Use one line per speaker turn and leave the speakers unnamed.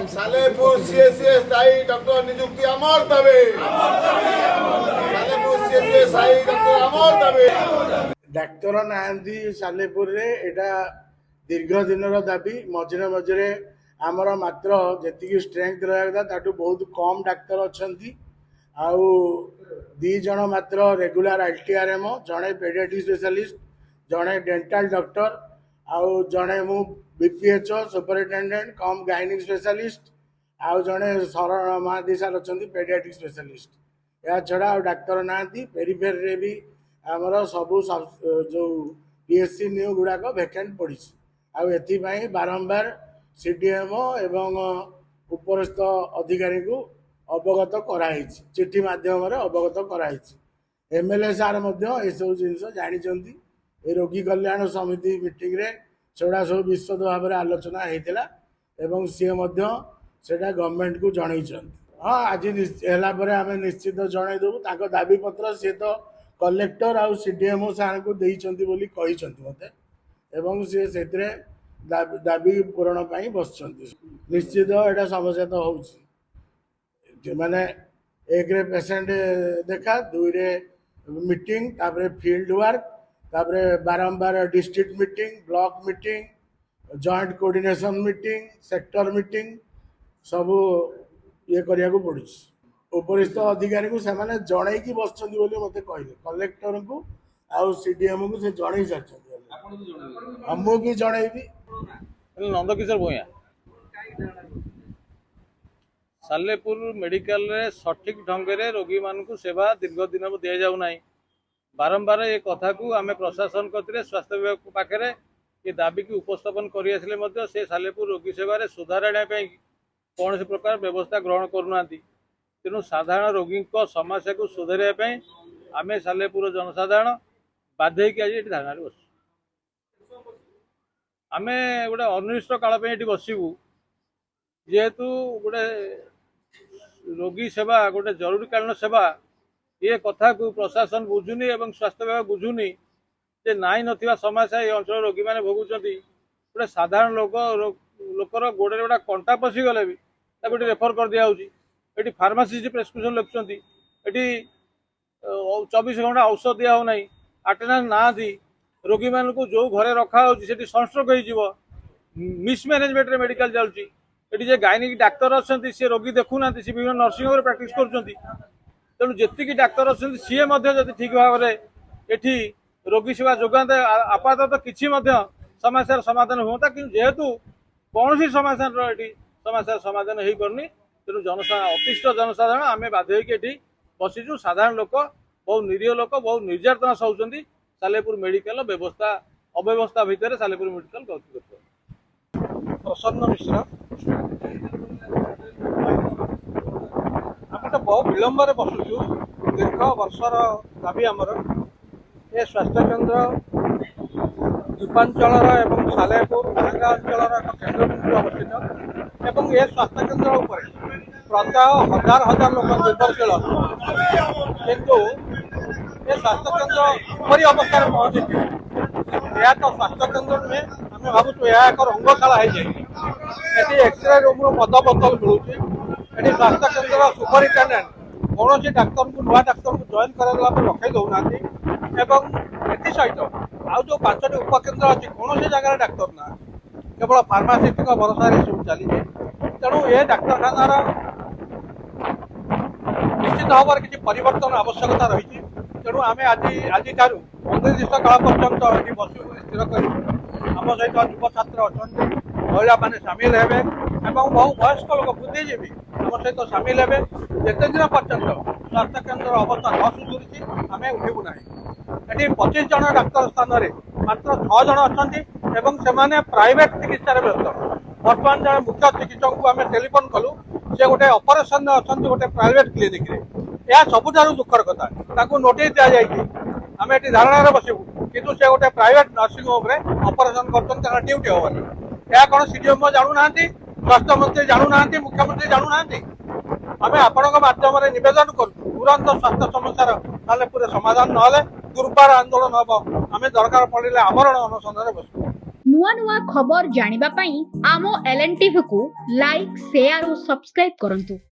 Salepur CSC स्थायी doctor नियुक्ति अमर दाबी सालेपुर सीएससी स्थायी डॉक्टर अमर दाबी
डाक्तर नांदी सालेपुर रे एटा दीर्घ दिन दाबी मझे मझे आमर मात्र जी स्ट्रेंथ रहा ताठू बहुत कम डाक्तर अच्छा आउ दी जन मात्र रेगुलर आईटीआरएम जड़े पेडियाट्रिक स्पेशलिस्ट जड़े डेंटाल डॉक्टर आउ जड़े मु बीपीएचओ सुपरिटेंडेंट कम गाइनिक स्पेशलिस्ट आउ जड़े शरण महादी सार अच्छा पेडियाट्रिक स्पेशलिस्ट या छड़ा आ डाक्तर ना पेरीफेर रे भी आमर सबू जो पीएससी न्यू गुड़ाक भैकेंट पड़ी आई बारंबार सीडीएमओ एवं उपरस्थ अधिकारी को अवगत कराई चिठी माध्यम अवगत कराई एमएलए सार सब जिन जानी रोगी कल्याण समिति मीटिंग रे सेगुड़ा सब विशद भाव में आलोचना होता सी गवर्नमेंट को जन हाँ आज आम निश्चित जनईदेवु दाबी पत्र सी तो कलेक्टर आउ सीडीएमओ सार को देइचंती बोली कहिचंती मते एवं सी से दाबी पूरण पाई बसचंती निश्चित एटा समस्या तो होउची माने एक रे पेशेंट देखा दुई रे मीटिंग तापरे फील्ड वर्क तापरे बारंबार district meeting block meeting joint coordination meeting sector meeting सब ये करिया को पड़ुची उपरिस्थ अधिकारी को सेमाने जणई की बसचंती बोली मते कहले कलेक्टर को आउ सीडीएम को से जणई सारचंती हमू भी जणईबी
नंदकिशोर भूया सालेपुर मेडिकल रे सठिक ढंग से रोगी मान सेवा दीर्घ दिन दि जाऊ ना बारंबार ये कथा को आम प्रशासन कतिरे स्वास्थ्य विभाग पाखे ये दाबी की उपस्थापन कर से सालेपुर रोगी सेवा सुधार आने कौन से प्रकार व्यवस्था ग्रहण करूना तेणु साधारण रोगी समस्या को सुधारे आम सालेपुर जनसाधारण बाध्य आज ये धारणा बस आम गोटे अनिर्दिष्ट काल ये बसबू जेहेतु गोटे रोगी सेवा गोटे जरूरीकालीन सेवा ये कथा को प्रशासन बुझुनी एवं स्वास्थ्य विभाग बुझुनी जे नाई नथिबा समस्या ये अंचल रोगी मैंने भोगुंट गोटे साधारण लोकर गोड़े गोटा कंटा पशि गले भी गोटे रेफर कर दिया ये फार्मासीस्ट प्रेस्क्रिप्शन लिखुंट ये 24 घंटा औषध दिया हो ना आटेनास ना दी रोगी मान को जो घरे रखा होती सनस्ट्रोक हो मिसमेनेजमेंट मेडिकल चलती ये गायनिक डाक्तर अच्छा सी रोगी देखुना सी विभिन्न नर्सिंग होम प्राक्ट कर तेणु जी डाक्तर अच्छा सी ठीक भाव में ये रोगी सेवा जोगाते आपातत किसी समस्यार समाधान हुआ कि जेहेतु कौन सी समस्यार समाधान हो पारनी तेणु अतिष्ठ जनसाधारण आम बाध्य होती बसीचु साधारण लोक बहुत निरीह लोक बहुत निर्यातना सहउचंती सालेपुर मेडिकल व्यवस्था अव्यवस्था भितर सालेपुर मेडिकल गति करते प्रसन्न मिश्र आम तो बहुत विलंब बसुचु दीर्घ वर्षर दाबी आमर ये स्वास्थ्य केन्द्र द्वीपांचल एवं सालेपुर भांगा अंचल केन्द्र बिंदु अवस्थित एवं ये स्वास्थ्य केन्द्र उपर प्रत्यह हजार हजार लोक निर्भरशील किंतु ये स्वास्थ्य केन्द्र उपरी अवस्था पहुंची यह तो स्वास्थ्य केन्द्र नुहे आम भावुँ यह एक रंगशाला हो एक्सरे रूम मद बोतल मिलूँ ये स्वास्थ्य केन्द्र सुपरिटेडेंट कौन डाक्तर को नुआ डाक्तर को जॉइन कराला रखई दौना सहित आउ जो 5टी उपकेन्द्र अच्छी कौन जगह डाक्तर ना केवल फार्मासीस्ट भरोसा सब चली तेणु ये डाक्तखानार निश्चित भाव में किसी परिवर्तन आवश्यकता रही तेणु आम आज अनिर्दिष्ट काल पर्यंत ये बसू स्थिर कर आम सहित युव छात्र अच्छा महिला मैंने सामिल हे बहु वयस्क लोक बुद्धिजीवी आम सहित सामिल हे जिते दिन पर्यंत स्वास्थ्य केन्द्र अवस्था न सुधुरी आम उठबू ना ये 25 जन डाक्तर स्थान में मात्र 6 जन अच्छा से प्राइवेट चिकित्सा व्यस्त बर्तमान जन मुख्य चिकित्सक को आम टेलीफोन कलु से गोटे ऑपरेशन में अच्छा गोटे प्राइवेट क्लिनिक रे यह सबुठार दुखर कथा नोटिस दि जाए आम ये धारणा बसबू किंतु से गोटे प्राइवेट नर्सिंग होम ऑपरेशन कर ड्यूटी हेनी यह कौन सीडीएम जानू ना स्वास्थ्य मंत्री जानू ना मुख्यमंत्री जानू ना आम आपण माध्यम नवेदन कर तुरंत स्वास्थ्य समस्या सालेपुर समाधान ना दुर्बार आंदोलन हम आम दरकार पड़े आमरण अनशन बसू।
नुआ नुआ खबर जानिबा पई आमो एलएनटीवी को लाइक शेयर और सब्सक्राइब करंतु।